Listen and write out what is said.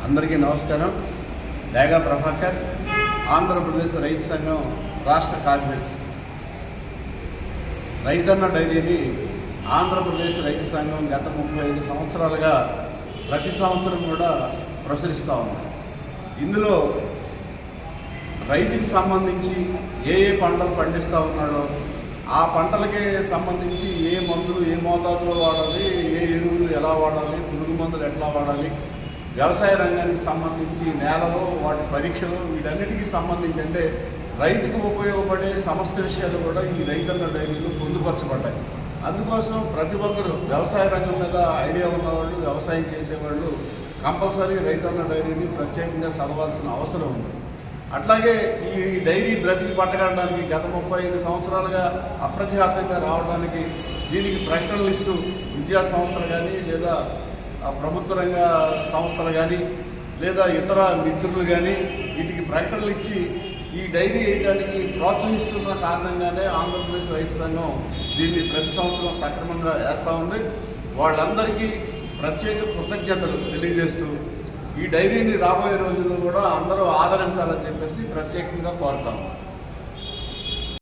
అందరికీ నమస్కారం. దేగా ప్రభాకర్, ఆంధ్రప్రదేశ్ రైతు సంఘం రాష్ట్ర కార్యదర్శి. రైతన్న డైరీని ఆంధ్రప్రదేశ్ రైతు సంఘం గత 35 సంవత్సరాలుగా ప్రతి సంవత్సరం కూడా ప్రచురిస్తూ ఉంది. ఇందులో రైతుకి సంబంధించి ఏ పంటలు పండిస్తూ ఉన్నాడో ఆ పంటలకే సంబంధించి ఏ మందులు ఏ మోతాదులో వాడాలి, ఏ ఎరువులు ఎలా వాడాలి, పురుగు మందులు ఎట్లా వాడాలి, వ్యవసాయ రంగానికి సంబంధించి నేలలో వాటి పరీక్షలు, వీటన్నిటికీ సంబంధించి అంటే రైతుకు ఉపయోగపడే సమస్త విషయాలు కూడా ఈ రైతన్న డైరీలు పొందుపరచబడ్డాయి. అందుకోసం ప్రతి ఒక్కరు వ్యవసాయ రంగం మీద ఐడియా ఉన్నవాళ్ళు, వ్యవసాయం చేసేవాళ్ళు కంపల్సరీ రైతన్న డైరీని ప్రత్యేకంగా చదవాల్సిన అవసరం ఉంది. అట్లాగే ఈ డైరీ బ్రతికి పట్టగలడానికి గత 35 సంవత్సరాలుగా అప్రతిహతంగా రావడానికి దీనికి ప్రకటనలు ఇస్తూ విద్యా సంస్థలు కానీ, లేదా ప్రభుత్వ రంగ సంస్థలు కానీ, లేదా ఇతర మిత్రులు కానీ వీటికి ప్రకటనలు ఇచ్చి ఈ డైరీ వేయడానికి ప్రోత్సహిస్తున్న కారణంగానే ఆంధ్రప్రదేశ్ రైతు సంఘం దీన్ని ప్రతి సంవత్సరం సక్రమంగా వేస్తూ ఉంది. వాళ్ళందరికీ ప్రత్యేక కృతజ్ఞతలు తెలియజేస్తూ ఈ డైరీని రాబోయే రోజుల్లో కూడా అందరూ ఆదరించాలని చెప్పేసి ప్రత్యేకంగా కోరుతాము.